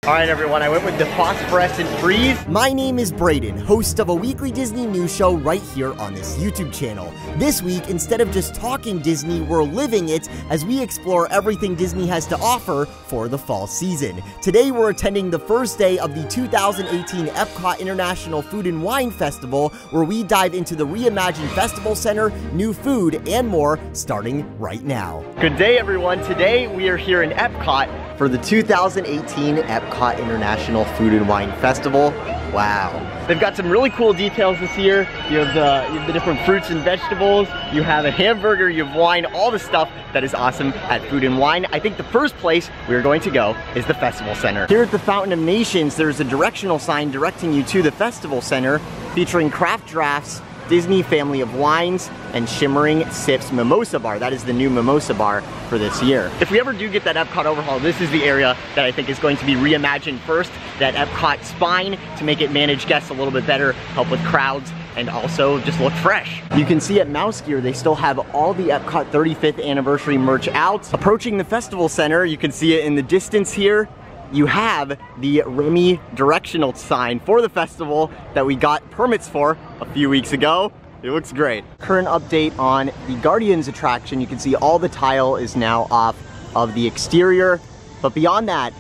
All right, everyone, I went with the Phosphorescent Freeze. My name is Brayden, host of a weekly Disney news show right here on this YouTube channel. This week, instead of just talking Disney, we're living it as we explore everything Disney has to offer for the fall season. Today, we're attending the first day of the 2018 Epcot International Food and Wine Festival, where we dive into the reimagined Festival Center, new food, and more, starting right now. Good day, everyone. Today, we are here in Epcot for the 2018 Epcot International Food and Wine Festival. Wow. They've got some really cool details this year. You have the different fruits and vegetables. You have a hamburger, you have wine, all the stuff that is awesome at Food and Wine. I think the first place we are going to go is the Festival Center. Here at the Fountain of Nations, there's a directional sign directing you to the Festival Center featuring craft drafts, Disney family of wines, and Shimmering Sips Mimosa Bar. That is the new mimosa bar for this year. If we ever do get that Epcot overhaul, this is the area that I think is going to be reimagined first. That Epcot spine to make it manage guests a little bit better, help with crowds, and also just look fresh. You can see at Mouse Gear, they still have all the Epcot 35th anniversary merch out. Approaching the Festival Center, you can see it in the distance here. You have the Remy directional sign for the festival that we got permits for a few weeks ago. It looks great. Current update on the Guardians attraction. You can see all the tile is now off of the exterior, but beyond that,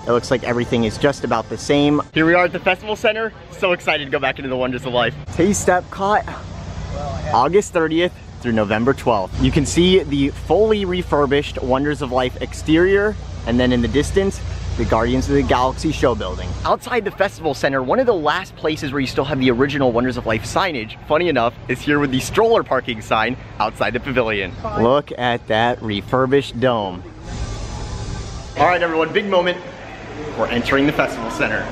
it looks like everything is just about the same. Here we are at the Festival Center. So excited to go back into the Wonders of Life. Taste Epcot, August 30th through November 12th. You can see the fully refurbished Wonders of Life exterior, and then in the distance, the Guardians of the Galaxy show building. Outside the Festival Center, one of the last places where you still have the original Wonders of Life signage, funny enough, is here with the stroller parking sign outside the pavilion. Look at that refurbished dome. All right, everyone, big moment. We're entering the Festival Center.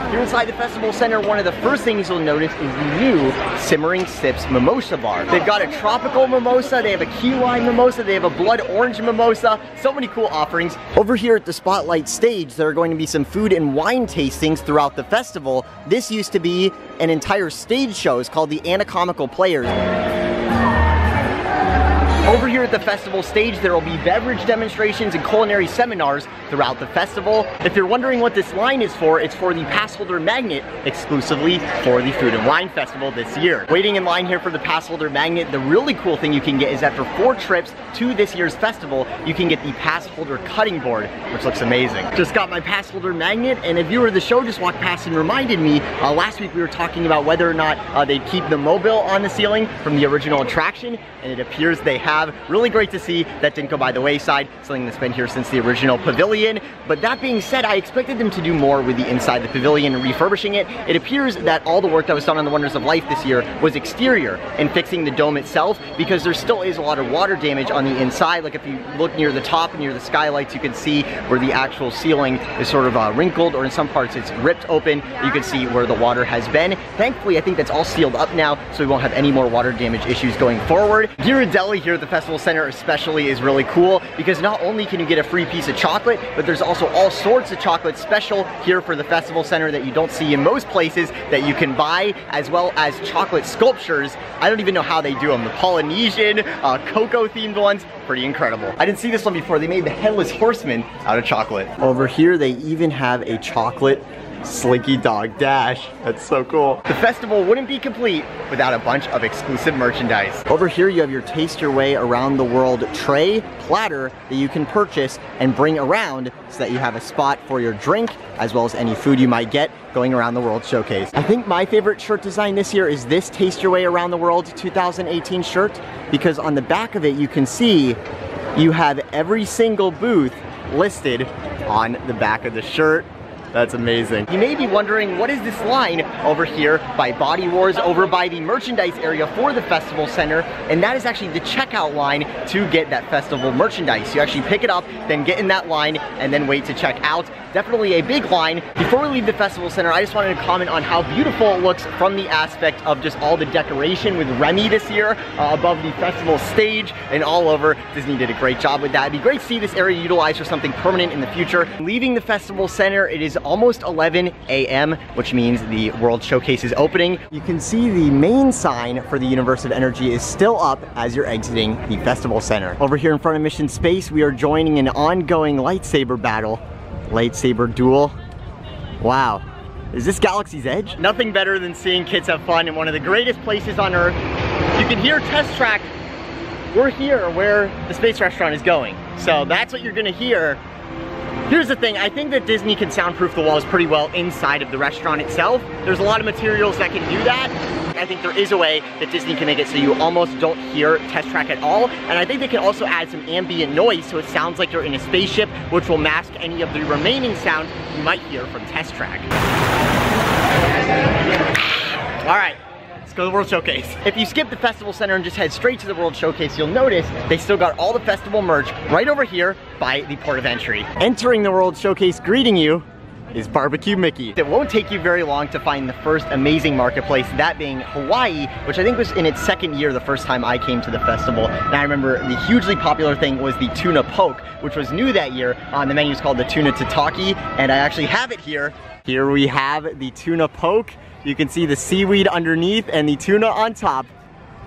Here inside the Festival Center, one of the first things you'll notice is the new Shimmering Sips Mimosa Bar. They've got a tropical mimosa, they have a key lime mimosa, they have a blood orange mimosa, so many cool offerings. Over here at the Spotlight stage, there are going to be some food and wine tastings throughout the festival. This used to be an entire stage show. It's called the Anatomical Players. Over here at the festival stage, there will be beverage demonstrations and culinary seminars throughout the festival. If you're wondering what this line is for, it's for the pass holder magnet exclusively for the Food and Wine Festival this year. Waiting in line here for the pass holder magnet, the really cool thing you can get is after 4 trips to this year's festival, you can get the pass holder cutting board, which looks amazing. Just got my pass holder magnet, and a viewer of the show just walked past and reminded me, last week we were talking about whether or not they'd keep the mobile on the ceiling from the original attraction, and it appears they have. Really great to see that didn't go by the wayside, something that's been here since the original pavilion. But that being said, I expected them to do more with the inside the pavilion and refurbishing it. It appears that all the work that was done on the Wonders of Life this year was exterior and fixing the dome itself, because there still is a lot of water damage on the inside. Like if you look near the top and near the skylights, you can see where the actual ceiling is sort of wrinkled, or in some parts it's ripped open. You can see where the water has been. Thankfully, I think that's all sealed up now, so we won't have any more water damage issues going forward. Ghirardelli here at the Festival Center especially is really cool, because not only can you get a free piece of chocolate, but there's also all sorts of chocolate special here for the Festival Center that you don't see in most places that you can buy, as well as chocolate sculptures. I don't even know how they do them. The Polynesian, cocoa themed ones, pretty incredible. I didn't see this one before. They made the Headless Horseman out of chocolate. Over here, they even have a chocolate Slinky Dog Dash. That's so cool. The festival wouldn't be complete without a bunch of exclusive merchandise. Over here you have your Taste Your Way Around the World tray platter that you can purchase and bring around so that you have a spot for your drink as well as any food you might get going around the World Showcase. I think my favorite shirt design this year is this Taste Your Way Around the World 2018 shirt, because on the back of it you can see you have every single booth listed on the back of the shirt. That's amazing. You may be wondering, what is this line over here by Body Wars, over by the merchandise area for the Festival Center? And that is actually the checkout line to get that festival merchandise. You actually pick it up, then get in that line, and then wait to check out. Definitely a big line. Before we leave the Festival Center, I just wanted to comment on how beautiful it looks from the aspect of just all the decoration with Remy this year above the festival stage and all over. Disney did a great job with that. It'd be great to see this area utilized for something permanent in the future. Leaving the Festival Center, it is almost 11 a.m., which means the World Showcase is opening. You can see the main sign for the Universe of Energy is still up as you're exiting the festival center. Over here in front of Mission Space, we are joining an ongoing lightsaber battle. Lightsaber duel. Wow. Is this Galaxy's Edge? Nothing better than seeing kids have fun in one of the greatest places on Earth. You can hear Test Track. We're here where the space restaurant is going. So that's what you're gonna hear. Here's the thing, I think that Disney can soundproof the walls pretty well inside of the restaurant itself. There's a lot of materials that can do that. I think there is a way that Disney can make it so you almost don't hear Test Track at all. And I think they can also add some ambient noise so it sounds like you're in a spaceship, which will mask any of the remaining sounds you might hear from Test Track. All right. Let's go to the World Showcase. If you skip the festival center and just head straight to the World Showcase, you'll notice they still got all the festival merch right over here by the port of entry. Entering the World Showcase, greeting you is Barbecue Mickey. It won't take you very long to find the first amazing marketplace, that being Hawaii, which I think was in its second year the first time I came to the festival. And I remember the hugely popular thing was the tuna poke, which was new that year. The menu is called the tuna tataki, and I actually have it here. Here we have the tuna poke. You can see the seaweed underneath and the tuna on top.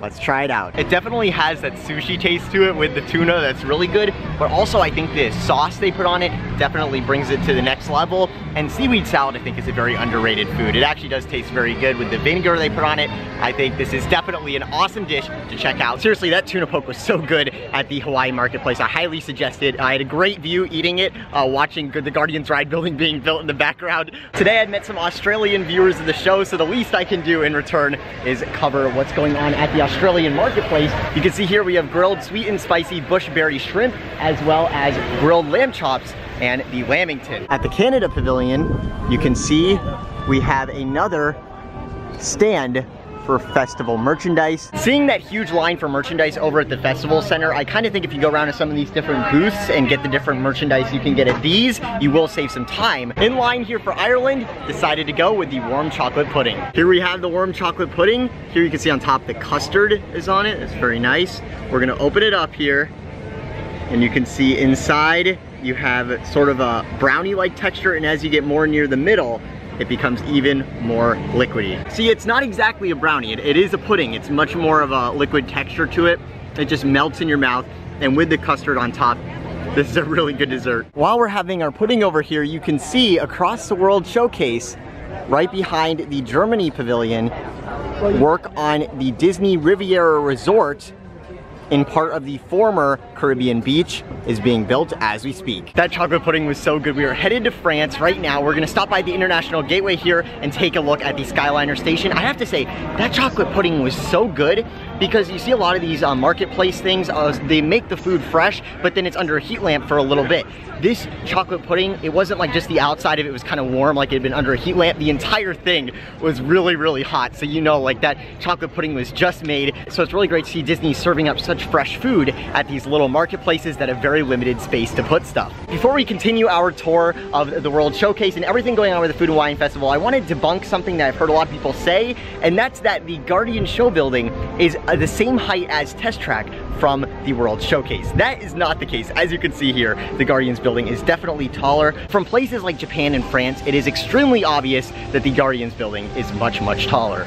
Let's try it out. It definitely has that sushi taste to it with the tuna that's really good, but also I think the sauce they put on it definitely brings it to the next level. And seaweed salad I think is a very underrated food. It actually does taste very good with the vinegar they put on it. I think this is definitely an awesome dish to check out. Seriously, that tuna poke was so good at the Hawaii marketplace. I highly suggest it. I had a great view eating it, watching the Guardians ride building being built in the background. Today I met some Australian viewers of the show, so the least I can do in return is cover what's going on at the Australian marketplace. You can see here we have grilled sweet and spicy bushberry shrimp, as well as grilled lamb chops and the lamington. At the Canada Pavilion, you can see we have another stand for festival merchandise. Seeing that huge line for merchandise over at the festival center, I kind of think if you go around to some of these different booths and get the different merchandise you can get at these, you will save some time. In line here for Ireland, decided to go with the warm chocolate pudding. Here we have the warm chocolate pudding. Here you can see on top the custard is on it. It's very nice. We're gonna open it up here, and you can see inside you have sort of a brownie-like texture, and as you get more near the middle, it becomes even more liquidy. See, it's not exactly a brownie, it is a pudding. It's much more of a liquid texture to it. It just melts in your mouth, and with the custard on top, this is a really good dessert. While we're having our pudding over here, you can see across the World Showcase, right behind the Germany Pavilion, work on the Disney Riviera Resort in part of the former Caribbean beach is being built as we speak. That chocolate pudding was so good. We are headed to France right now. We're gonna stop by the International Gateway here and take a look at the Skyliner station. I have to say, that chocolate pudding was so good because you see a lot of these marketplace things, they make the food fresh, but then it's under a heat lamp for a little bit. This chocolate pudding, it wasn't like just the outside of it was kind of warm, like it had been under a heat lamp. The entire thing was really, really hot. So you know, like that chocolate pudding was just made. So it's really great to see Disney serving up such fresh food at these little marketplaces that have very limited space to put stuff. Before we continue our tour of the World Showcase and everything going on with the Food and Wine Festival, I want to debunk something that I've heard a lot of people say, and that's that the Guardian Show building is the same height as Test Track from the World Showcase. That is not the case. As you can see here, the Guardians building is definitely taller. From places like Japan and France, it is extremely obvious that the Guardians building is much, much taller.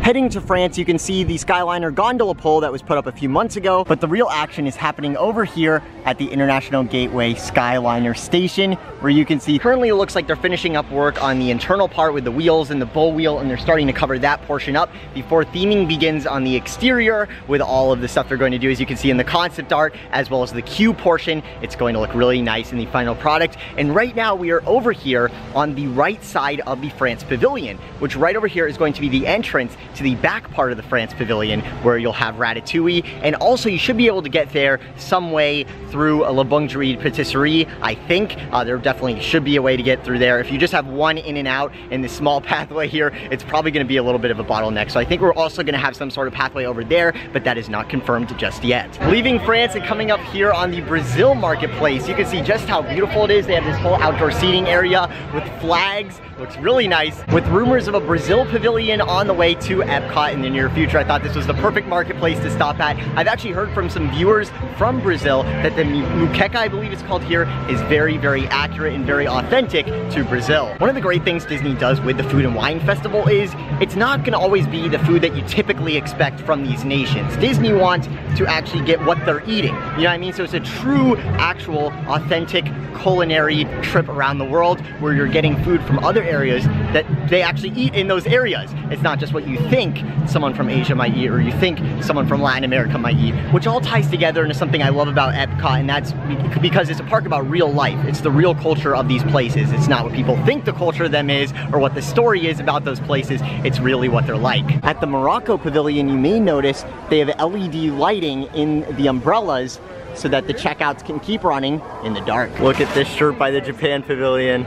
Heading to France, you can see the Skyliner gondola pole that was put up a few months ago, but the real action is happening over here at the International Gateway Skyliner station, where you can see currently it looks like they're finishing up work on the internal part with the wheels and the bow wheel, and they're starting to cover that portion up before theming begins on the exterior with all of the stuff they're going to do. As you can see in the concept art, as well as the queue portion, it's going to look really nice in the final product. And right now we are over here on the right side of the France Pavilion, which right over here is going to be the entrance to the back part of the France Pavilion, where you'll have Ratatouille, and also you should be able to get there some way through a La Boulangerie Patisserie. I think there definitely should be a way to get through there. If you just have one in and out in this small pathway here, it's probably going to be a little bit of a bottleneck. So I think we're also going to have some sort of pathway over there, but that is not confirmed just yet. Leaving France and coming up here on the Brazil marketplace, you can see just how beautiful it is. They have this whole outdoor seating area with flags. Looks really nice, with rumors of a Brazil pavilion on the way too, Epcot in the near future, I thought this was the perfect marketplace to stop at. I've actually heard from some viewers from Brazil that the muqueca, I believe it's called here, is very, very accurate and very authentic to Brazil. One of the great things Disney does with the Food and Wine Festival is it's not gonna always be the food that you typically expect from these nations. Disney wants to actually get what they're eating. You know what I mean? So it's a true, actual, authentic culinary trip around the world where you're getting food from other areas that they actually eat in those areas. It's not just what you think someone from Asia might eat or you think someone from Latin America might eat, which all ties together into something I love about Epcot, and that's because it's a park about real life. It's the real culture of these places. It's not what people think the culture of them is or what the story is about those places. It's really what they're like. At the Morocco Pavilion, you may notice they have LED lighting in the umbrellas so that the checkouts can keep running in the dark. Look at this shirt by the Japan Pavilion.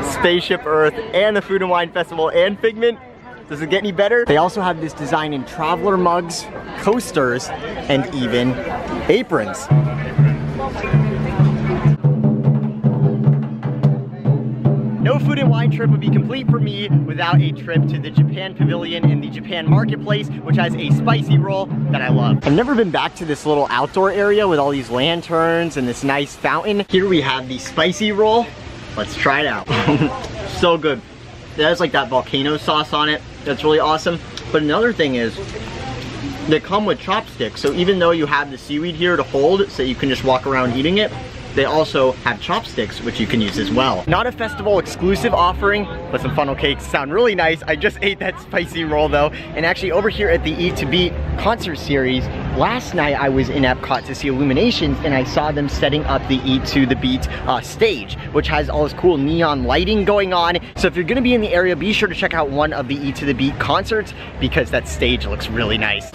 Spaceship Earth and the Food and Wine Festival and Figment. Does it get any better? They also have this design in traveler mugs, coasters, and even aprons. No Food and Wine trip would be complete for me without a trip to the Japan Pavilion in the Japan Marketplace, which has a spicy roll that I love. I've never been back to this little outdoor area with all these lanterns and this nice fountain. Here we have the spicy roll. Let's try it out. So good. It has like that volcano sauce on it. That's really awesome. But another thing is, they come with chopsticks. So even though you have the seaweed here to hold, so you can just walk around eating it, they also have chopsticks, which you can use as well. Not a festival exclusive offering, but some funnel cakes sound really nice. I just ate that spicy roll though. And actually over here at the Eat to Beat concert series, last night I was in Epcot to see Illuminations and I saw them setting up the Eat to the Beat stage, which has all this cool neon lighting going on. So if you're gonna be in the area, be sure to check out one of the Eat to the Beat concerts because that stage looks really nice.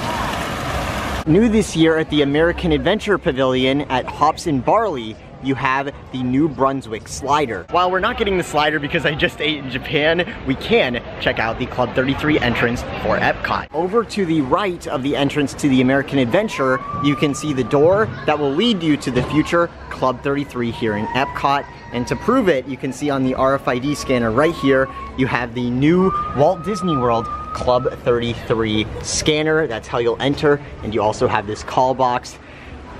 New this year at the American Adventure Pavilion at Hops and Barley, you have the New Brunswick slider. While we're not getting the slider because I just ate in Japan, we can check out the Club 33 entrance for Epcot. Over to the right of the entrance to the American Adventure, you can see the door that will lead you to the future Club 33 here in Epcot. And to prove it, you can see on the RFID scanner right here, you have the new Walt Disney World Club 33 scanner. That's how you'll enter. And you also have this call box.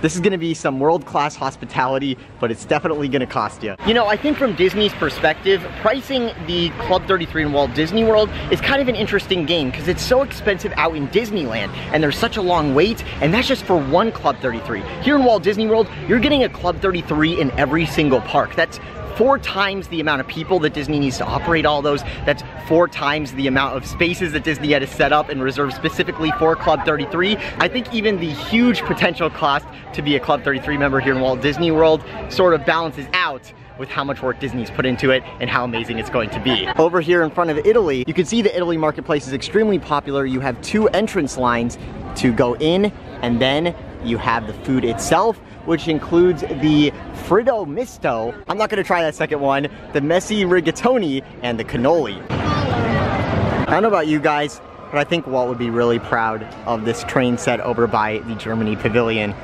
This is gonna be some world-class hospitality, but it's definitely gonna cost you. You know, I think from Disney's perspective, pricing the Club 33 in Walt Disney World is kind of an interesting game because it's so expensive out in Disneyland and there's such a long wait, and that's just for one Club 33. Here in Walt Disney World, you're getting a Club 33 in every single park. That's 4 times the amount of people that Disney needs to operate all those. That's 4 times the amount of spaces that Disney had to set up and reserve specifically for Club 33. I think even the huge potential cost to be a Club 33 member here in Walt Disney World sort of balances out with how much work Disney's put into it and how amazing it's going to be. Over here in front of Italy, you can see the Italy Marketplace is extremely popular. You have 2 entrance lines to go in, and then you have the food itself, which includes the Fritto Misto. I'm not gonna try that second one, the Messy Rigatoni, and the cannoli. I don't know about you guys, but I think Walt would be really proud of this train set over by the Germany Pavilion.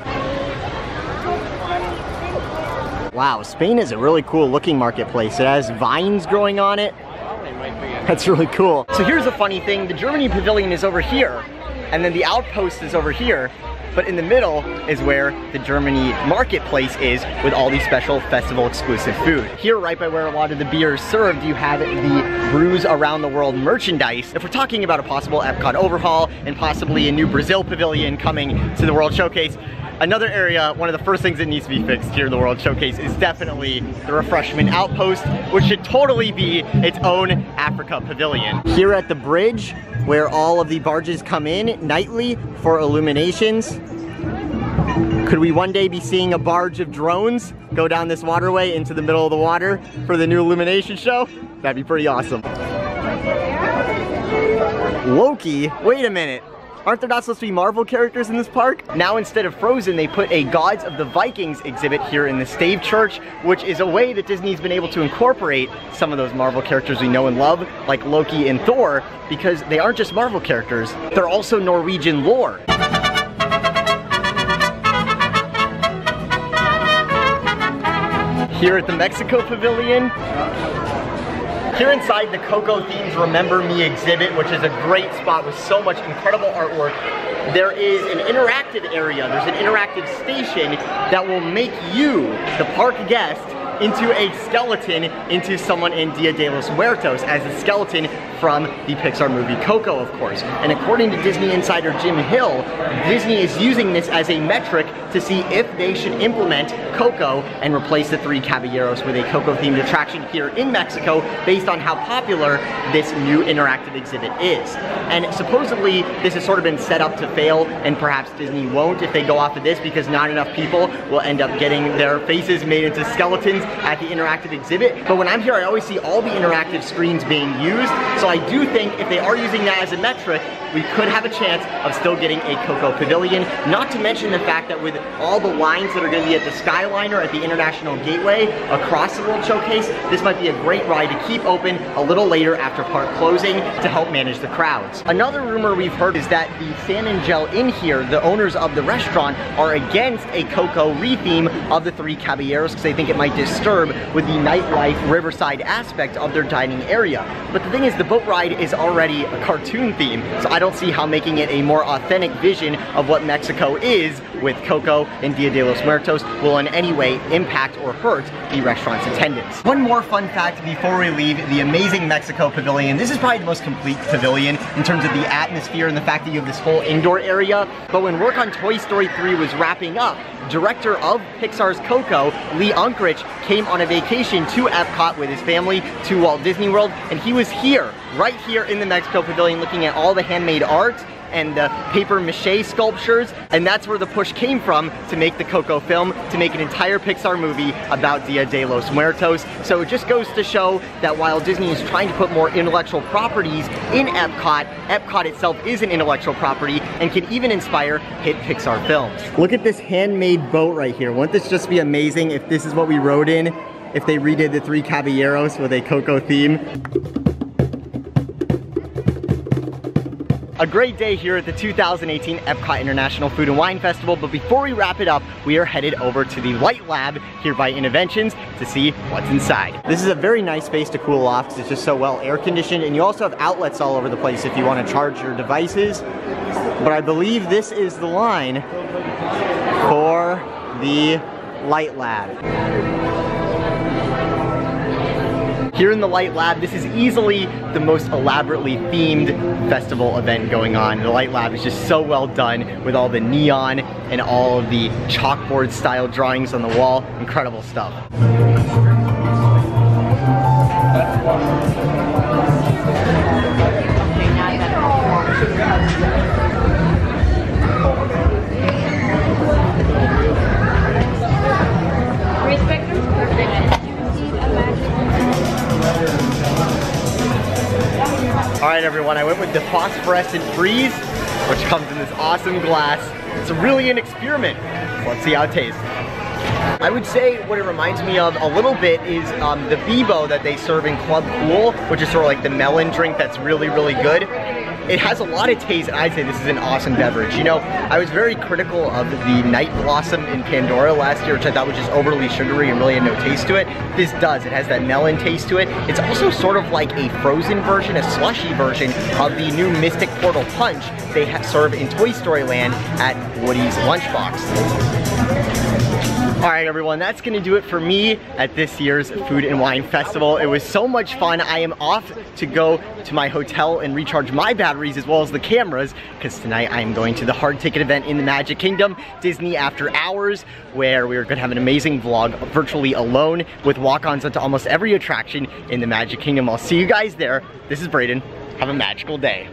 Wow, Spain is a really cool looking marketplace. It has vines growing on it. That's really cool. So here's a funny thing, the Germany Pavilion is over here, and then the Outpost is over here. But in the middle is where the Germany Marketplace is with all these special festival exclusive food. Here, right by where a lot of the beer is served, you have the Brews Around the World merchandise. If we're talking about a possible Epcot overhaul and possibly a new Brazil pavilion coming to the World Showcase, another area, one of the first things that needs to be fixed here in the World Showcase is definitely the Refreshment Outpost, which should totally be its own Africa pavilion. Here at the bridge, where all of the barges come in nightly for Illuminations, could we one day be seeing a barge of drones go down this waterway into the middle of the water for the new Illumination show? That'd be pretty awesome. Loki, wait a minute. Aren't there not supposed to be Marvel characters in this park? Now instead of Frozen, they put a Gods of the Vikings exhibit here in the Stave Church, which is a way that Disney's been able to incorporate some of those Marvel characters we know and love, like Loki and Thor, because they aren't just Marvel characters, they're also Norwegian lore. Here at the Mexico Pavilion, Here inside the Coco Themes Remember Me exhibit, which is a great spot with so much incredible artwork, there is an interactive area. There's an interactive station that will make you, the park guest, into a skeleton, into someone in Dia de los Muertos as a skeleton from the Pixar movie Coco, of course. And according to Disney insider Jim Hill, Disney is using this as a metric to see if they should implement Coco and replace the Three Caballeros with a Coco-themed attraction here in Mexico based on how popular this new interactive exhibit is. And supposedly, this has sort of been set up to fail, and perhaps Disney won't if they go off of this because not enough people will end up getting their faces made into skeletons at the interactive exhibit. But when I'm here, I always see all the interactive screens being used, so I do think if they are using that as a metric, we could have a chance of still getting a Coco Pavilion, not to mention the fact that with all the lines that are going to be at the Skyliner at the International Gateway across the World Showcase, this might be a great ride to keep open a little later after park closing to help manage the crowds. Another rumor we've heard is that the San Angel Inn here, the owners of the restaurant, are against a Coco re-theme of the Three Caballeros because they think it might disturb with the nightlife riverside aspect of their dining area. But the thing is, the boat ride is already a cartoon theme, so I don't see how making it a more authentic vision of what Mexico is with Coco and Dia de los Muertos will in any way impact or hurt the restaurant's attendance. One more fun fact before we leave the amazing Mexico Pavilion. This is probably the most complete pavilion in terms of the atmosphere and the fact that you have this whole indoor area. But when work on Toy Story 3 was wrapping up, director of Pixar's Coco, Lee Unkrich, came on a vacation to Epcot with his family to Walt Disney World, and he was here, right here in the Mexico Pavilion, looking at all the handmade art and the paper mache sculptures, and that's where the push came from to make the Coco film, to make an entire Pixar movie about Dia de los Muertos. So it just goes to show that while Disney is trying to put more intellectual properties in Epcot, Epcot itself is an intellectual property and can even inspire hit Pixar films. Look at this handmade boat right here. Wouldn't this just be amazing if this is what we rode in, if they redid the Three Caballeros with a Coco theme? A great day here at the 2018 Epcot International Food and Wine Festival, but before we wrap it up, we are headed over to the Light Lab here by Innoventions to see what's inside. This is a very nice space to cool off because it's just so well air conditioned, and you also have outlets all over the place if you want to charge your devices. But I believe this is the line for the Light Lab. Here in the Light Lab, this is easily the most elaborately themed festival event going on. The Light Lab is just so well done with all the neon and all of the chalkboard style drawings on the wall. Incredible stuff. Alright everyone, I went with the phosphorescent freeze, which comes in this awesome glass. It's really an experiment. Let's see how it tastes. I would say what it reminds me of a little bit is the Bebo that they serve in Club Cool, which is sort of like the melon drink that's really, really good. It has a lot of taste, and I'd say this is an awesome beverage. You know, I was very critical of the Night Blossom in Pandora last year, which I thought was just overly sugary and really had no taste to it. This does. It has that melon taste to it. It's also sort of like a frozen version, a slushy version of the new Mystic Portal Punch they serve in Toy Story Land at Woody's Lunchbox. Alright everyone, that's gonna do it for me at this year's Food and Wine Festival. It was so much fun. I am off to go to my hotel and recharge my batteries as well as the cameras, because tonight I am going to the hard ticket event in the Magic Kingdom, Disney After Hours, where we're gonna have an amazing vlog virtually alone with walk-ons onto almost every attraction in the Magic Kingdom. I'll see you guys there. This is Braden. Have a magical day.